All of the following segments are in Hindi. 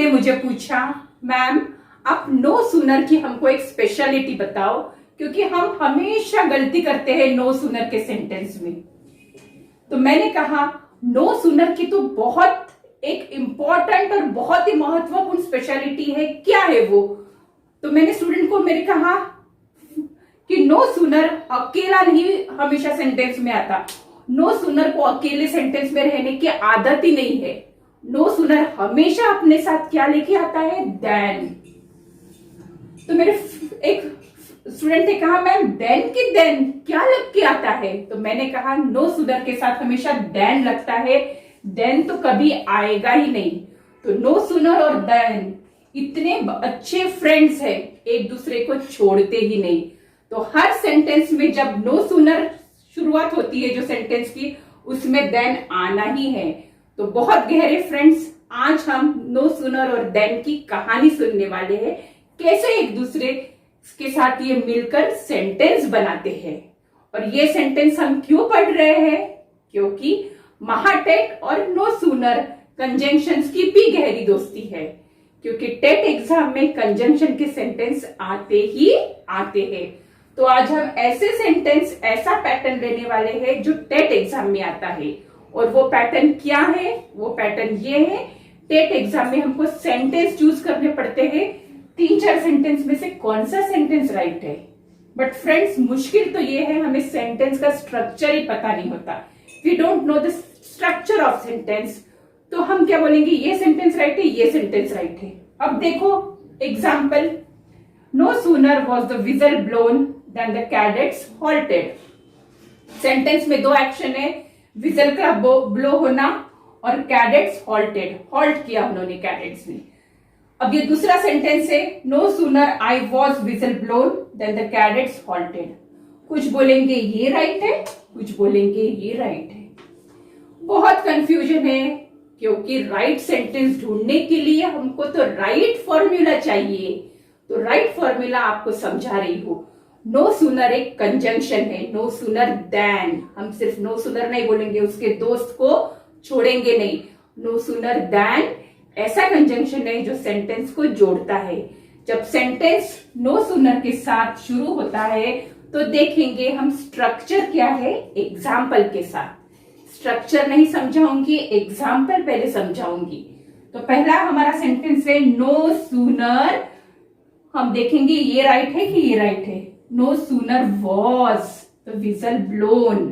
ने मुझे पूछा, मैम आप नो सूनर की हमको एक स्पेशलिटी बताओ, क्योंकि हम हमेशा गलती करते हैं नो सूनर के सेंटेंस में। तो मैंने कहा नो सूनर की तो बहुत एक इंपॉर्टेंट और बहुत ही महत्वपूर्ण स्पेशलिटी है, क्या है वो? तो मैंने स्टूडेंट को मेरे कहा कि नो सूनर अकेला नहीं हमेशा सेंटेंस में आता, नो सूनर को अकेले सेंटेंस में रहने की आदत ही नहीं है। नो सूनर हमेशा अपने साथ क्या लेके आता है? देन। तो मेरे एक स्टूडेंट ने कहा मैम देन की देन क्या लग के आता है? तो मैंने कहा नो सूनर के साथ हमेशा देन लगता है, देन तो कभी आएगा ही नहीं। तो नो सूनर और देन इतने अच्छे फ्रेंड्स हैं, एक दूसरे को छोड़ते ही नहीं। तो हर सेंटेंस में जब नो सूनर शुरुआत होती है जो सेंटेंस की, उसमें देन आना ही है। तो बहुत गहरे फ्रेंड्स, आज हम नो सूनर और देन की कहानी सुनने वाले हैं, कैसे एक दूसरे के साथ ये मिलकर सेंटेंस बनाते हैं। और ये सेंटेंस हम क्यों पढ़ रहे हैं? क्योंकि महाटेट और नो सूनर कंजंक्शंस की भी गहरी दोस्ती है, क्योंकि टेट एग्जाम में कंजंक्शन के सेंटेंस आते ही आते हैं। तो आज हम ऐसे सेंटेंस, ऐसा पैटर्न लेने वाले हैं जो टेट एग्जाम में आता है। और वो पैटर्न क्या है? वो पैटर्न ये है, टेट एग्जाम में हमको सेंटेंस चूज करने पड़ते हैं, 3-4 सेंटेंस में से कौन सा सेंटेंस राइट है। बट फ्रेंड्स मुश्किल तो ये है, हमें सेंटेंस का स्ट्रक्चर ही पता नहीं होता। We don't know the structure of sentence, तो हम क्या बोलेंगे? ये सेंटेंस राइट है, ये सेंटेंस राइट है। अब देखो example, no sooner was the whistle blown then the cadets halted. Sentence में 2 एक्शन है, विजल का ब्लो होना और कैडेट्स हॉल्टेड, हॉल्ट किया उन्होंने कैडेट्स ने। अब ये दूसरा सेंटेंस है, no sooner I was whistle blown then the cadets halted. कुछ बोलेंगे ये राइट है, कुछ बोलेंगे ये राइट है। बहुत कंफ्यूजन है, क्योंकि राइट सेंटेंस ढूंढने के लिए हमको तो राइट फॉर्मूला चाहिए। तो राइट फॉर्मूला आपको समझा रही हूं। नो सूनर एक कंजंक्शन है, नो सूनर देन। हम सिर्फ नो सूनर नहीं बोलेंगे, उसके दोस्त को छोड़ेंगे नहीं। नो सूनर देन ऐसा कंजंक्शन है जो सेंटेंस को जोड़ता है। जब सेंटेंस नो सूनर के साथ शुरू होता है तो देखेंगे हम स्ट्रक्चर क्या है एग्जाम्पल के साथ। स्ट्रक्चर नहीं समझाऊंगी, एग्जाम्पल पहले समझाऊंगी। तो पहला हमारा सेंटेंस है, नो सूनर। हम देखेंगे ये राइट है कि ये राइट है। No sooner was the whistle blown.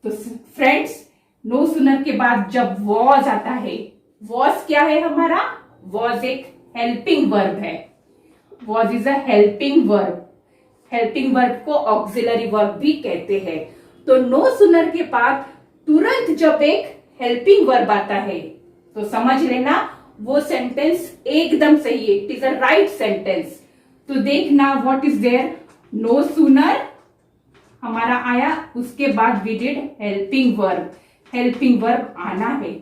तो फ्रेंड्स, नो सूनर के बाद जब वॉज आता है, वॉज क्या है हमारा? वॉज एक हेल्पिंग वर्ब है। Was is a helping verb. Helping verb को ऑक्सिलरी वर्ब भी कहते हैं। तो नो सूनर के बाद तुरंत जब एक हेल्पिंग वर्ब आता है तो समझ लेना वो सेंटेंस एकदम सही है, it is a right sentence. तो देखना what is there, no sooner हमारा आया, उसके बाद we did helping verb. Helping verb आना है।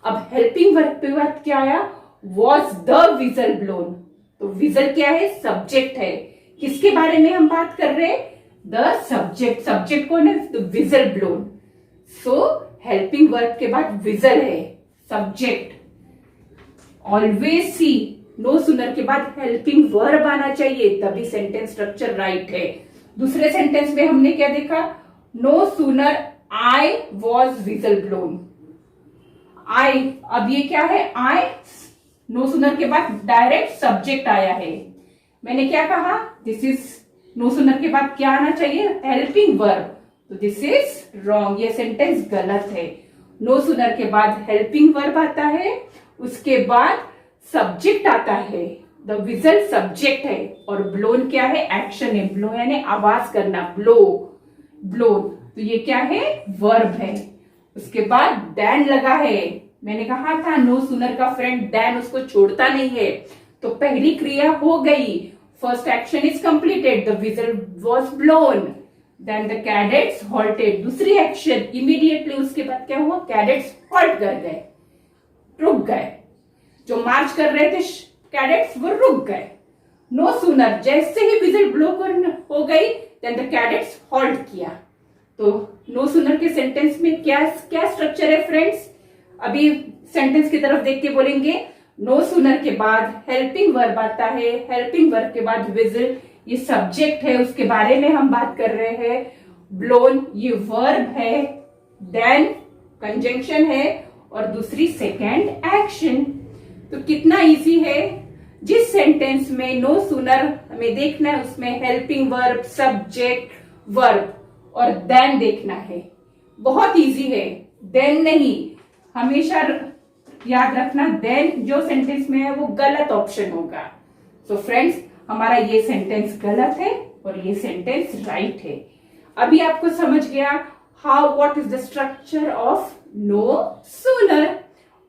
अब हेल्पिंग वर्ब के बाद क्या आया? Was the whistle blown. तो विजल क्या है? सब्जेक्ट है। किसके बारे में हम बात कर रहे हैं? The subject. सब्जेक्ट कौन है? The whistle blown. So helping verb के बाद विजल है, subject. Always see, no sooner के बाद हेल्पिंग वर्ब आना चाहिए, तभी सेंटेंस स्ट्रक्चर राइट है। दूसरे सेंटेंस में हमने क्या देखा? No sooner I was whistle blown. I, अब ये क्या है? आई, नो सूनर के बाद डायरेक्ट सब्जेक्ट आया है। मैंने क्या कहा? दिस इज, नो सूनर के बाद क्या आना चाहिए? Helping verb. तो दिस इज रॉन्ग, ये सेंटेंस गलत है। नो सूनर के बाद हेल्पिंग वर्ब आता है, उसके बाद सब्जेक्ट आता है, द विजल सब्जेक्ट है, और ब्लोन क्या है? एक्शन है। ब्लो यानी आवाज करना, ब्लो, ब्लोन। तो ये क्या है? वर्ब है। उसके बाद देन लगा है। मैंने कहा था नो सूनर का फ्रेंड देन उसको छोड़ता नहीं है। तो पहली क्रिया हो गई, first action is completed, the whistle was blown, then the cadets halted. दूसरी एक्शन इमीडिएटली उसके बाद क्या हुआ? कैडेट्स हॉल्ट कर गए, रुक गए। जो मार्च कर रहे थे कैडेट्स वो रुक गए। नो सूनर, जैसे ही विजल ब्लो हो गई, देन द कैडेट्स हॉल्ट किया। तो नो सूनर के सेंटेंस में क्या क्या स्ट्रक्चर है फ्रेंड्स? अभी सेंटेंस की तरफ देख के बोलेंगे, नो सूनर के बाद हेल्पिंग वर्ब आता है, हेल्पिंग वर्ब के बाद विजिल, ये सब्जेक्ट है, उसके बारे में हम बात कर रहे हैं। ब्लोन ये वर्ब है, देन कंजंक्शन है और दूसरी सेकेंड एक्शन। तो कितना इजी है। जिस सेंटेंस में नो सूनर हमें देखना है उसमें हेल्पिंग वर्ब, सब्जेक्ट, वर्ब और देन देखना है। बहुत इजी है। देन नहीं, हमेशा याद रखना देन जो सेंटेंस में है वो गलत ऑप्शन होगा। सो फ्रेंड्स, हमारा ये सेंटेंस गलत है और ये सेंटेंस राइट है। अभी आपको समझ गया how what is the structure of no sooner.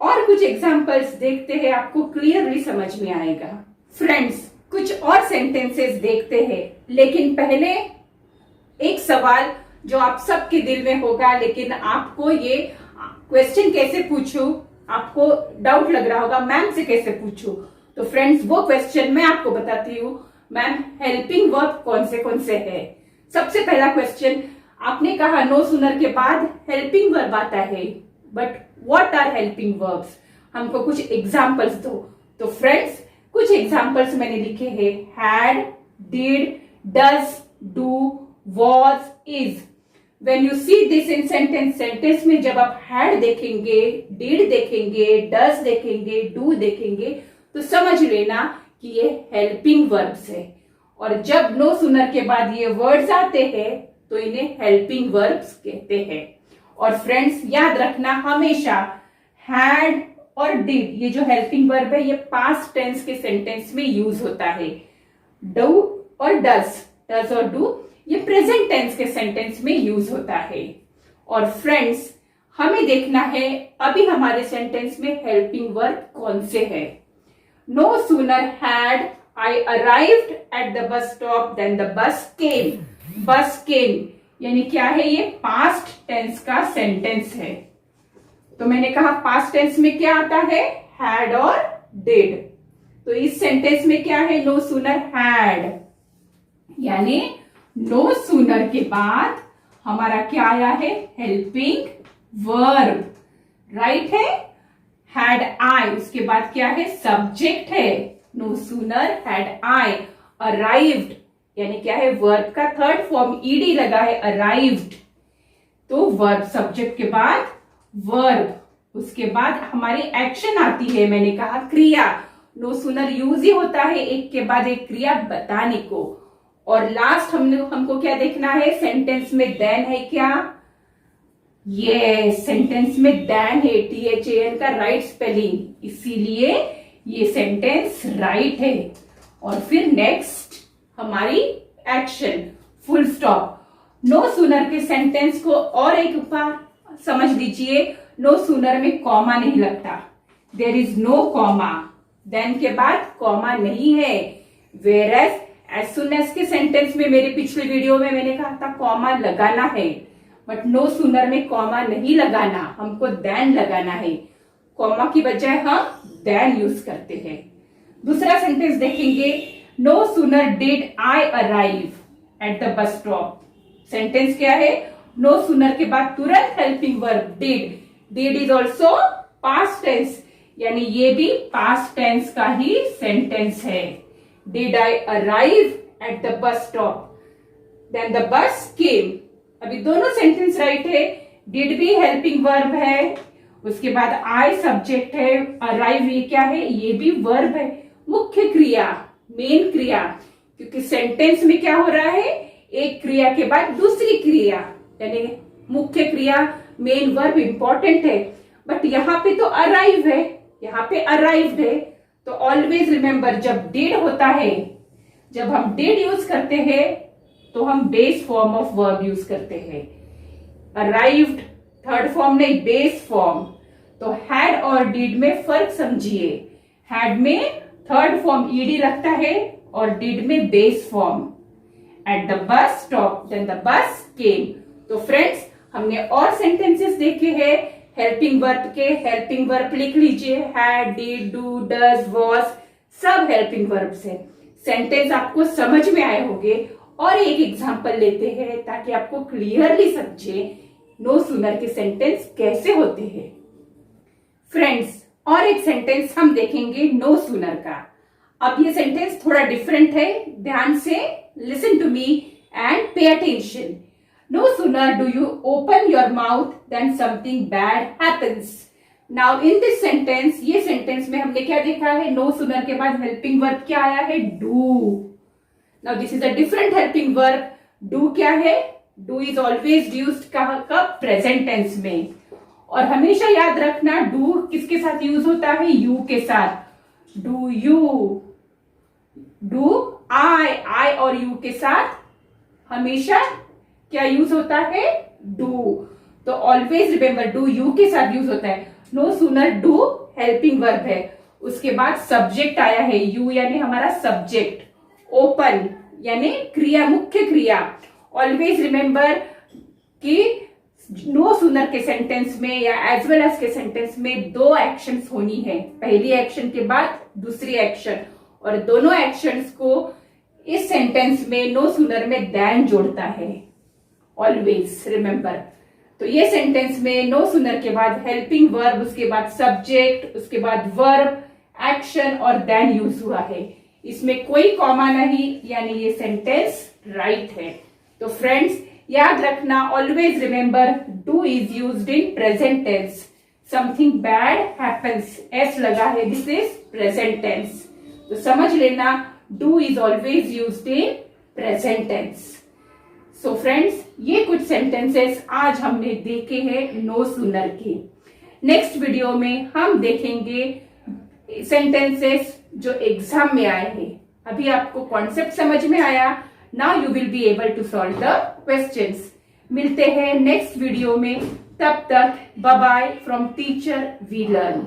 और कुछ एग्जांपल्स देखते हैं, आपको क्लियरली समझ में आएगा। फ्रेंड्स, कुछ और सेंटेंसेस देखते हैं, लेकिन पहले एक सवाल जो आप सबके दिल में होगा, लेकिन आपको ये क्वेश्चन कैसे पूछूं, आपको डाउट लग रहा होगा मैम से कैसे पूछूं। तो फ्रेंड्स, वो क्वेश्चन मैं आपको बताती हूँ। मैम, हेल्पिंग वर्ब कौन से है? सबसे पहला क्वेश्चन, आपने कहा नो सूनर के बाद हेल्पिंग वर्ब आता है, but what are helping verbs? हमको कुछ एग्जांपल्स दो। तो फ्रेंड्स, कुछ एग्जांपल्स मैंने लिखे हैं, had, did, does, do, was, is. When you see this in sentence में जब आप had देखेंगे, did देखेंगे, does देखेंगे, do देखेंगे, तो समझ लेना कि ये helping verbs है। और जब no sooner के बाद ये words आते हैं तो इन्हें helping verbs कहते हैं। और फ्रेंड्स, याद रखना हमेशा had और did, ये जो helping verb है, ये past tense के sentence में यूज होता है। do और does और do ये प्रेजेंट टेंस के सेंटेंस में यूज होता है। और फ्रेंड्स, हमें देखना है अभी हमारे सेंटेंस में हेल्पिंग वर्ब कौन से है। No sooner had I arrived at the bus stop than the bus came. बस केम यानी क्या है? ये पास्ट टेंस का सेंटेंस है। तो मैंने कहा पास्ट टेंस में क्या आता है? हैड और डिड। तो इस सेंटेंस में क्या है? नो सूनर हैड, यानी नो सूनर के बाद हमारा क्या आया है? हेल्पिंग वर्ब, राइट है। हैड आई, उसके बाद क्या है? सब्जेक्ट है। No sooner had I arrived, यानी क्या है? वर्ब का थर्ड फॉर्म ईडी लगा है, अराइव्ड। तो वर्ब, सब्जेक्ट के बाद वर्ब, उसके बाद हमारी एक्शन आती है। मैंने कहा क्रिया। नो सूनर यूज ही होता है एक के बाद एक क्रिया बताने को। और लास्ट हमको क्या देखना है? सेंटेंस में देन है क्या? ये सेंटेंस में देन है, THAN का राइट स्पेलिंग, इसीलिए ये सेंटेंस राइट है। और फिर नेक्स्ट हमारी action, full stop. No sooner के सेंटेंस को और एक बार समझ लीजिए। नो सूनर में कॉमा नहीं लगता, there is no comma. Then के बाद कॉमा नहीं है। वेयरएज एज सुन एज के सेंटेंस में मेरे पिछले वीडियो में मैंने कहा था कॉमा लगाना है, बट नो सूनर में कॉमा नहीं लगाना, हमको देन लगाना है। कॉमा की बजाय हम देन यूज करते हैं। दूसरा सेंटेंस देखेंगे, no sooner did I arrive at the bus stop. Sentence क्या है? नो सूनर के बाद तुरंत helping verb did. Did is also past tense, यानी ये भी पास्ट टेंस का ही सेंटेंस है। Did I arrive at the bus stop? Then the bus came. अभी दोनों सेंटेंस राइट है। Did भी हेल्पिंग वर्ब है, उसके बाद I सब्जेक्ट है, arrive ये क्या है? ये भी वर्ब है, मुख्य क्रिया, मेन क्रिया। क्योंकि सेंटेंस में क्या हो रहा है? एक क्रिया के बाद दूसरी क्रिया, यानी मुख्य क्रिया, मेन वर्ब इंपॉर्टेंट है। बट यहाँ पे तो अराइव है, यहाँ पे अराइव्ड है। तो ऑलवेज रिमेंबर, जब डिड होता है, जब हम डिड यूज करते हैं तो हम base form of verb use करते हैं। अराइव्ड थर्ड फॉर्म नहीं, बेस फॉर्म। तो हैड और डिड में फर्क समझिए। हैड में थर्ड फॉर्म ईडी लगता है और डिड में base form. At the bus stop than the bus came. तो फ्रेंड्स, हमने और सेंटेंसेस देखे हैं हेल्पिंग वर्ब के। हेल्पिंग वर्ब लिख लीजिए, had, did, do, does, was, सब हेल्पिंग वर्ब्स है। सेंटेंस आपको समझ में आए होंगे। और एक एग्जांपल लेते हैं ताकि आपको क्लियरली समझे नो सूनर के सेंटेंस कैसे होते हैं। फ्रेंड्स, और एक सेंटेंस हम देखेंगे नो सूनर का। अब ये सेंटेंस थोड़ा डिफरेंट है, ध्यान से listen to me and pay attention. No sooner do you open your mouth then something bad happens. Now in this sentence, ये सेंटेंस में हमने क्या देखा है, नो सूनर के बाद हेल्पिंग वर्ब क्या आया है, do. Now this is a different helping verb. Do क्या है, डू इज ऑलवेज यूज्ड कब, प्रेजेंट टेंस में। और हमेशा याद रखना डू किसके साथ यूज होता है, यू के साथ। डू यू, डू आई और यू के साथ हमेशा क्या यूज होता है, डू। तो ऑलवेज रिमेंबर डू यू के साथ यूज होता है। No sooner do helping verb है, उसके बाद सब्जेक्ट आया है यू, यानी हमारा सब्जेक्ट। ओपन यानी क्रिया, मुख्य क्रिया। ऑलवेज रिमेंबर कि नो सूनर के सेंटेंस में या एज वेल एज के सेंटेंस में दो एक्शंस होनी है, पहली एक्शन के बाद दूसरी एक्शन, और दोनों एक्शंस को इस सेंटेंस में नो सूनर में देन जोड़ता है। Always remember. तो ये सेंटेंस में नो सूनर के बाद हेल्पिंग वर्ब, उसके बाद सब्जेक्ट, उसके बाद वर्ब, एक्शन और देन यूज हुआ है। इसमें कोई कॉमा नहीं, यानी ये सेंटेंस राइट है। तो फ्रेंड्स याद रखना, always remember do is used in present tense. Something bad happens, S लगा है, दिस इज प्रेजेंट टेंस। तो समझ लेना do is always used in present tense. So friends ये कुछ सेंटेंसेस आज हमने देखे हैं नो सूनर के। नेक्स्ट वीडियो में हम देखेंगे सेंटेंसेस जो एग्जाम में आए हैं। अभी आपको कॉन्सेप्ट समझ में आया, now you will be able to solve the questions. मिलते हैं नेक्स्ट वीडियो में, तब तक bye bye from teacher we learn.